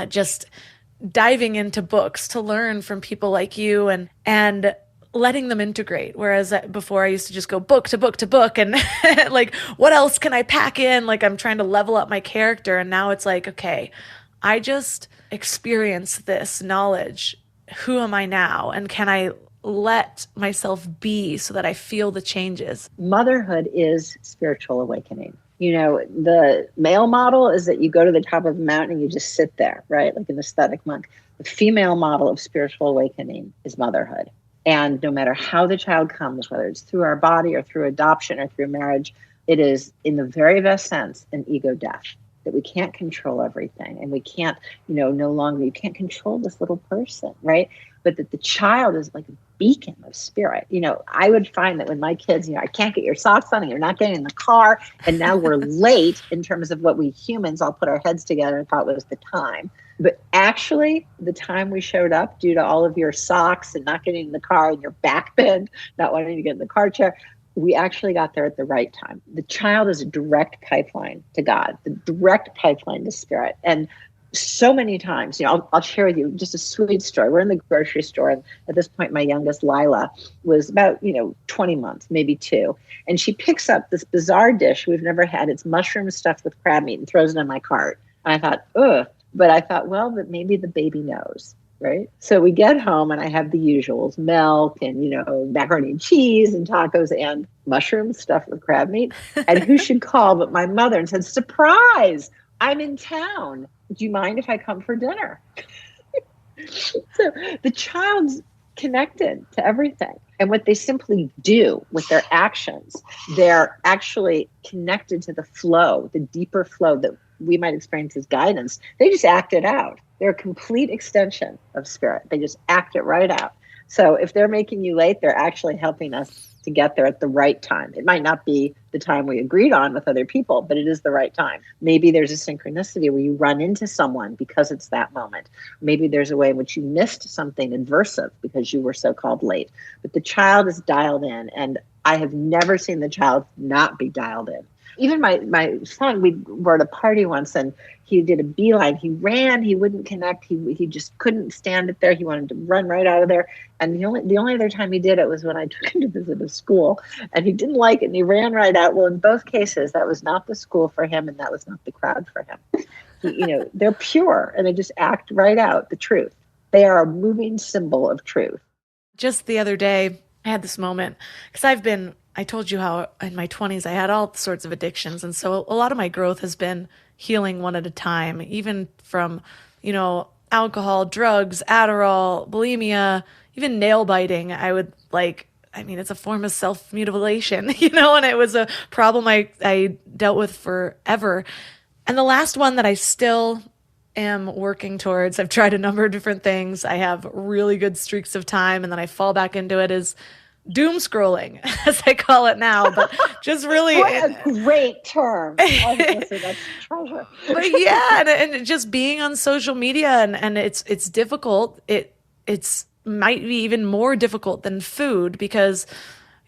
S1: just diving into books to learn from people like you and letting them integrate. Whereas before I used to just go book to book to book and like, what else can I pack in? Like I'm trying to level up my character. And now it's like, okay, I just experienced this knowledge. Who am I now? And can I let myself be so that I feel the changes?
S2: Motherhood is spiritual awakening. You know, the male model is that you go to the top of a mountain and you just sit there, right? Like an ascetic monk. The female model of spiritual awakening is motherhood. And no matter how the child comes, whether it's through our body or through adoption or through marriage, it is in the very best sense an ego death, that we can't control everything and we can't, no longer, you can't control this little person, right? But that the child is like a beacon of spirit. I would find that when my kids, I can't get your socks on and you're not getting in the car. And now we're late in terms of what we humans all put our heads together and thought was the time. But actually, the time we showed up due to all of your socks and not getting in the car and your back bend, not wanting to get in the car chair, we actually got there at the right time. The child is a direct pipeline to God, the direct pipeline to spirit. And so many times, I'll share with you just a sweet story. We're in the grocery store, and at this point, my youngest, Lila, was about, 20 months, maybe 2. And she picks up this bizarre dish we've never had. It's mushroom stuffed with crab meat and throws it in my cart. And I thought, ugh. But I thought, well, but maybe the baby knows, right? So we get home and I have the usuals, milk and, macaroni and cheese and tacos and mushrooms stuffed with crab meat. And who should call but my mother and said, surprise, I'm in town. Do you mind if I come for dinner? So the child's connected to everything. And what they simply do with their actions, they're actually connected to the flow, the deeper flow that we might experience as guidance. They just act it out. They're a complete extension of spirit. They just act it right out. So if they're making you late, they're actually helping us to get there at the right time. It might not be the time we agreed on with other people, but it is the right time. Maybe there's a synchronicity where you run into someone because it's that moment. Maybe there's a way in which you missed something adversive because you were so-called late. But the child is dialed in, and I have never seen the child not be dialed in. Even my son, we were at a party once and he did a beeline. He ran, he wouldn't connect. He just couldn't stand it there. He wanted to run right out of there. And the only other time he did it was when I took him to visit a school, and he didn't like it and he ran right out. Well, in both cases, that was not the school for him and that was not the crowd for him. They're pure and they just act right out the truth. They are a moving symbol of truth.
S1: Just the other day, I had this moment because I told you how in my 20s I had all sorts of addictions. And so a lot of my growth has been healing one at a time, even from, alcohol, drugs, Adderall, bulimia, even nail biting. It's a form of self-mutilation, and it was a problem I dealt with forever. And the last one that I still am working towards, I've tried a number of different things. I have really good streaks of time and then I fall back into it, is doom scrolling, as I call it now, but just really.
S2: What a great term. I was going to say that's treasure.
S1: But yeah, and just being on social media and it's difficult. It's might be even more difficult than food because,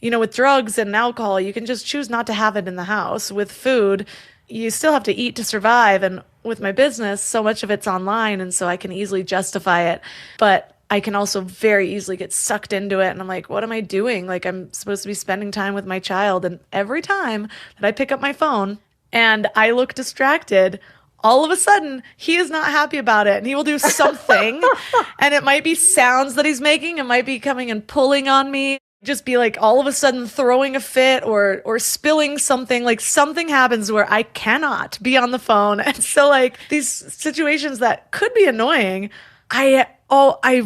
S1: with drugs and alcohol, you can just choose not to have it in the house. With food, you still have to eat to survive. And with my business, so much of it's online. And so I can easily justify it. But I can also very easily get sucked into it. And I'm like, what am I doing? Like, I'm supposed to be spending time with my child. And every time that I pick up my phone and I look distracted, all of a sudden he is not happy about it and he will do something. And it might be sounds that he's making. It might be coming and pulling on me. Just be like all of a sudden throwing a fit or spilling something. Like something happens where I cannot be on the phone. And so like these situations that could be annoying, I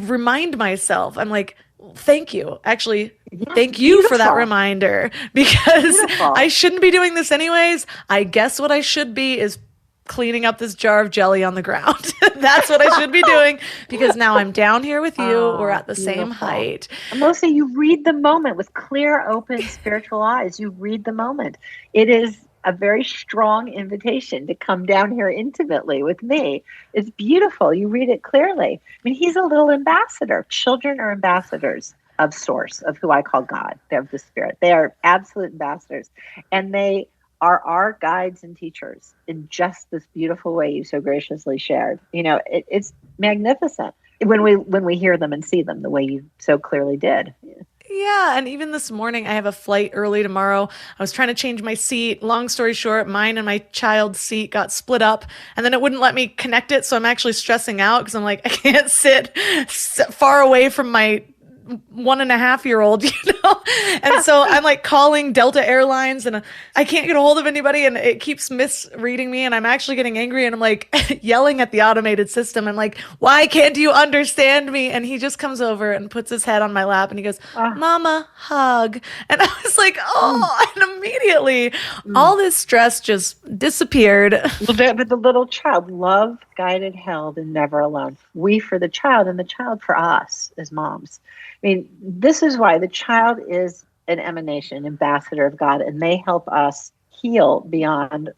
S1: remind myself. I'm like, thank you. Actually, thank you for that reminder because I shouldn't be doing this anyways. I guess what I should be is cleaning up this jar of jelly on the ground. That's what I should be doing because now I'm down here with you. We're at the same height.
S2: And Melissa, you read the moment with clear, open spiritual eyes. You read the moment. It is a very strong invitation to come down here intimately with me. It's beautiful. You read it clearly. I mean, he's a little ambassador. Children are ambassadors of Source, of who I call God. They're of the Spirit. They are absolute ambassadors. And they are our guides and teachers in just this beautiful way you so graciously shared. It's magnificent when we hear them and see them the way you so clearly did.
S1: Yeah. And even this morning, I have a flight early tomorrow. I was trying to change my seat. Long story short, mine and my child's seat got split up and then it wouldn't let me connect it. So I'm actually stressing out because I'm like, I can't sit far away from my 1.5-year-old, and so I'm like calling Delta Airlines and I can't get a hold of anybody and it keeps misreading me and I'm actually getting angry and I'm like yelling at the automated system. I'm like, why can't you understand me? And he just comes over and puts his head on my lap and he goes, Mama, hug. And I was like, and immediately all this stress just disappeared.
S2: But the little child, love, guided, held, and never alone. We for the child and the child for us as moms. I mean, this is why the child is an emanation, ambassador of God, and they help us heal beyond,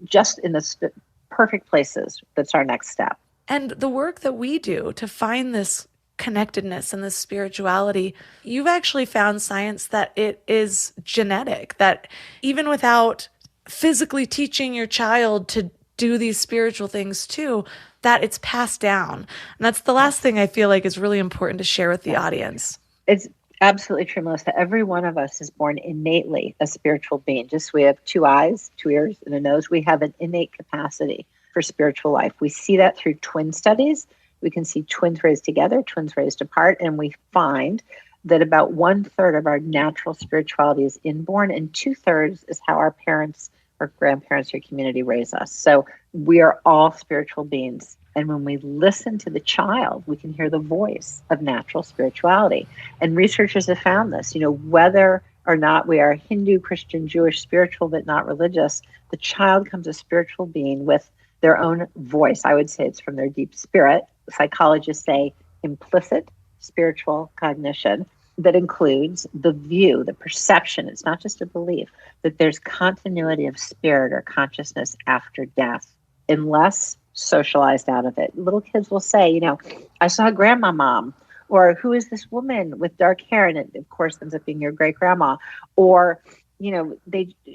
S2: just in the perfect places. That's our next step.
S1: And the work that we do to find this connectedness and this spirituality, you've actually found science that it is genetic, that even without physically teaching your child to do these spiritual things too, that it's passed down. And that's the last thing I feel like is really important to share with the audience.
S2: It's absolutely true, Melissa. Every one of us is born innately a spiritual being. Just we have 2 eyes, 2 ears, and a nose. We have an innate capacity for spiritual life. We see that through twin studies. We can see twins raised together, twins raised apart, and we find that about 1/3 of our natural spirituality is inborn, and 2/3 is how our parents or grandparents or community raise us. So we are all spiritual beings. And when we listen to the child, we can hear the voice of natural spirituality. And researchers have found this, whether or not we are Hindu, Christian, Jewish, spiritual, but not religious, the child comes a spiritual being with their own voice. I would say it's from their deep spirit. Psychologists say implicit spiritual cognition that includes the view, the perception. It's not just a belief that there's continuity of spirit or consciousness after death, unless socialized out of it. Little kids will say, I saw grandma mom, or who is this woman with dark hair? And it, of course, ends up being your great grandma. Or,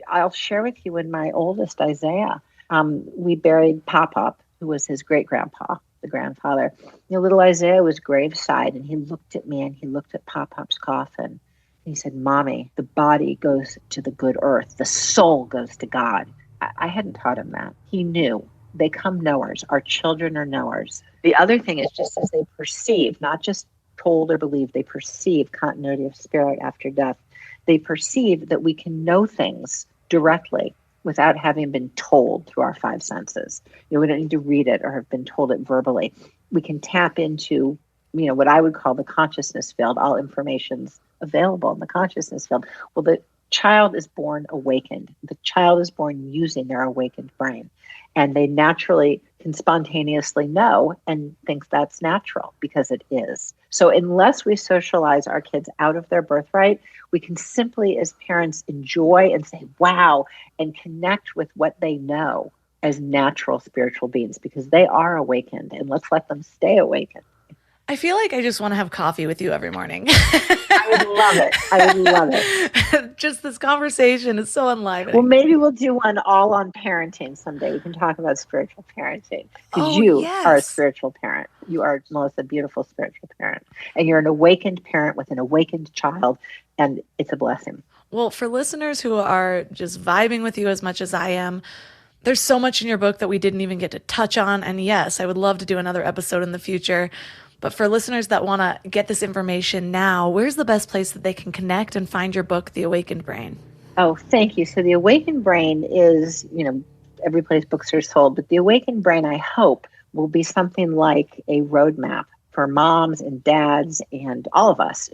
S2: I'll share with you when my oldest, Isaiah, we buried Pop-Up, who was his great grandpa, the grandfather. Little Isaiah was graveside, and he looked at me and he looked at Pop-Up's coffin. He said, Mommy, the body goes to the good earth. The soul goes to God. I hadn't taught him that. He knew. They come knowers. Our children are knowers. The other thing is just as they perceive, not just told or believe, they perceive continuity of spirit after death. They perceive that we can know things directly without having been told through our 5 senses. We don't need to read it or have been told it verbally. We can tap into, what I would call the consciousness field. All information's available in the consciousness field. Well, the child is born awakened. The child is born using their awakened brain. And they naturally can spontaneously know and thinks that's natural because it is. So unless we socialize our kids out of their birthright, we can simply as parents enjoy and say, wow, and connect with what they know as natural spiritual beings because they are awakened, and let's let them stay awakened.
S1: I feel like I just want to have coffee with you every morning.
S2: I would love it. I would love it.
S1: Just this conversation is so enlivening.
S2: Well, maybe we'll do one all on parenting someday. We can talk about spiritual parenting because you are a spiritual parent. You are, Melissa, a beautiful spiritual parent. And you're an awakened parent with an awakened child, and it's a blessing.
S1: Well, for listeners who are just vibing with you as much as I am, there's so much in your book that we didn't even get to touch on. And yes, I would love to do another episode in the future. But for listeners that want to get this information now, where's the best place that they can connect and find your book, The Awakened Brain?
S2: Oh, thank you. So The Awakened Brain is, every place books are sold, but The Awakened Brain, I hope, will be something like a roadmap for moms and dads and all of us,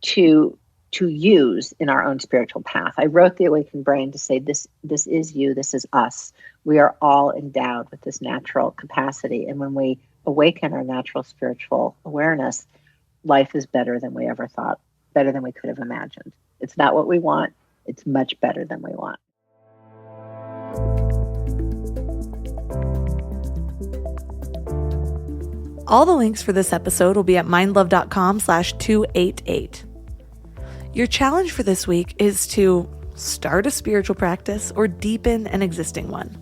S2: to use in our own spiritual path. I wrote The Awakened Brain to say, this is you, this is us. We are all endowed with this natural capacity. And when we awaken our natural spiritual awareness, life is better than we ever thought, better than we could have imagined. It's not what we want. It's much better than we want.
S1: All the links for this episode will be at mindlove.com/288. Your challenge for this week is to start a spiritual practice or deepen an existing one.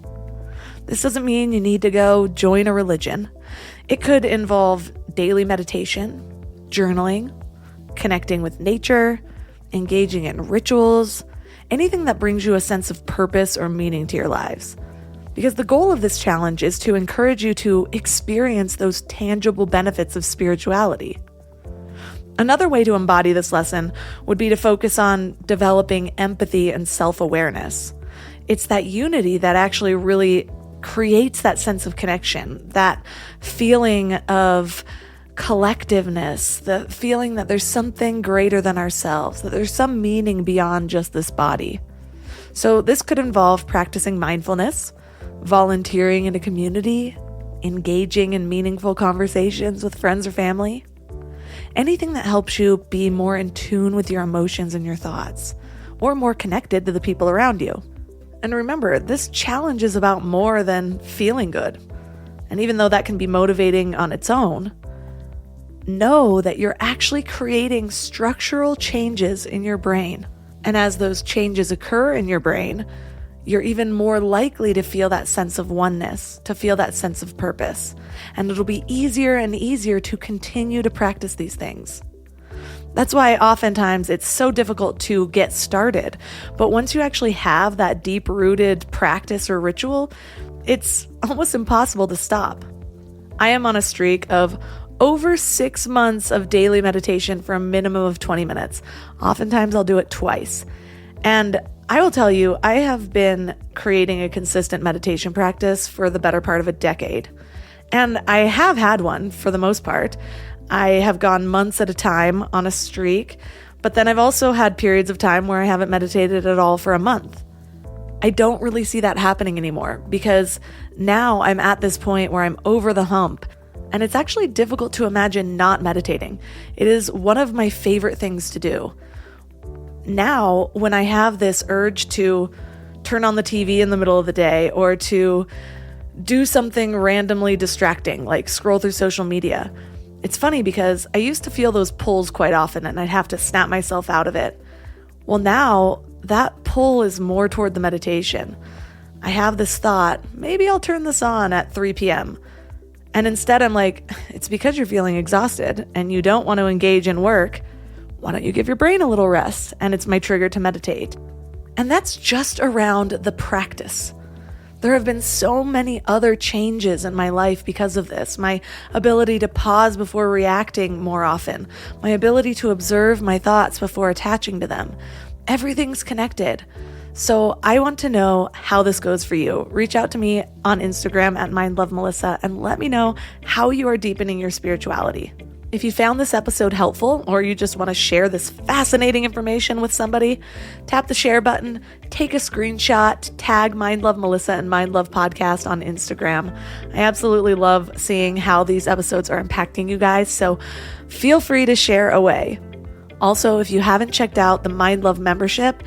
S1: This doesn't mean you need to go join a religion. It could involve daily meditation, journaling, connecting with nature, engaging in rituals, anything that brings you a sense of purpose or meaning to your lives. Because the goal of this challenge is to encourage you to experience those tangible benefits of spirituality. Another way to embody this lesson would be to focus on developing empathy and self-awareness. It's that unity that actually really creates that sense of connection, that feeling of collectiveness, the feeling that there's something greater than ourselves, that there's some meaning beyond just this body. So this could involve practicing mindfulness, volunteering in a community, engaging in meaningful conversations with friends or family, anything that helps you be more in tune with your emotions and your thoughts, or more connected to the people around you. And remember, this challenge is about more than feeling good. And even though that can be motivating on its own, know that you're actually creating structural changes in your brain. And as those changes occur in your brain, you're even more likely to feel that sense of oneness, to feel that sense of purpose. And it'll be easier and easier to continue to practice these things. That's why oftentimes it's so difficult to get started. But once you actually have that deep-rooted practice or ritual, it's almost impossible to stop. I am on a streak of over 6 months of daily meditation for a minimum of 20 minutes. Oftentimes I'll do it twice. And I will tell you, I have been creating a consistent meditation practice for the better part of a decade. And I have had one for the most part. I have gone months at a time on a streak, but then I've also had periods of time where I haven't meditated at all for a month. I don't really see that happening anymore because now I'm at this point where I'm over the hump, and it's actually difficult to imagine not meditating. It is one of my favorite things to do. Now, when I have this urge to turn on the TV in the middle of the day or to do something randomly distracting, like scroll through social media, it's funny because I used to feel those pulls quite often and I'd have to snap myself out of it. Well, now that pull is more toward the meditation. I have this thought, maybe I'll turn this on at 3 p.m. And instead I'm like, it's because you're feeling exhausted and you don't want to engage in work. Why don't you give your brain a little rest? And it's my trigger to meditate. And that's just around the practice. There have been so many other changes in my life because of this. My ability to pause before reacting more often. My ability to observe my thoughts before attaching to them. Everything's connected. So I want to know how this goes for you. Reach out to me on Instagram at mindlovemelissa and let me know how you are deepening your spirituality. If you found this episode helpful, or you just want to share this fascinating information with somebody, tap the share button, take a screenshot, tag Mind Love Melissa and Mind Love Podcast on Instagram. I absolutely love seeing how these episodes are impacting you guys, so feel free to share away. Also, if you haven't checked out the Mind Love membership,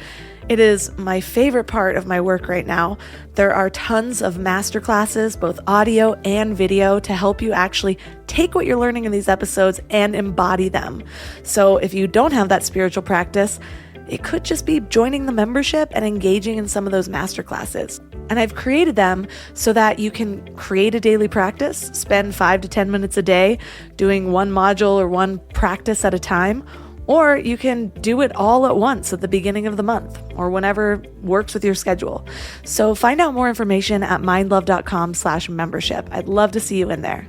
S1: it is my favorite part of my work right now. There are tons of masterclasses, both audio and video, to help you actually take what you're learning in these episodes and embody them. So if you don't have that spiritual practice, it could just be joining the membership and engaging in some of those masterclasses. And I've created them so that you can create a daily practice, spend 5 to 10 minutes a day doing one module or one practice at a time, or you can do it all at once at the beginning of the month or whenever works with your schedule. So find out more information at mindlove.com/membership. I'd love to see you in there.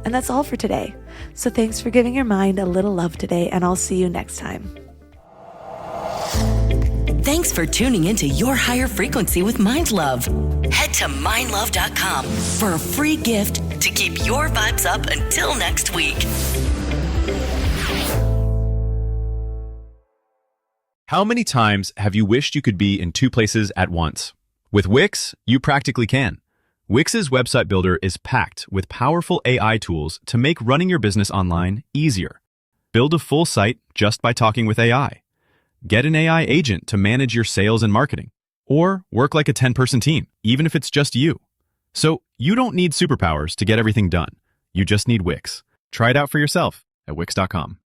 S1: And that's all for today. So thanks for giving your mind a little love today, and I'll see you next time.
S3: Thanks for tuning into Your Higher Frequency with Mind Love. Head to mindlove.com for a free gift to keep your vibes up until next week.
S4: How many times have you wished you could be in two places at once? With Wix, you practically can. Wix's website builder is packed with powerful AI tools to make running your business online easier. Build a full site just by talking with AI. Get an AI agent to manage your sales and marketing. Or work like a 10-person team, even if it's just you. So you don't need superpowers to get everything done. You just need Wix. Try it out for yourself at Wix.com.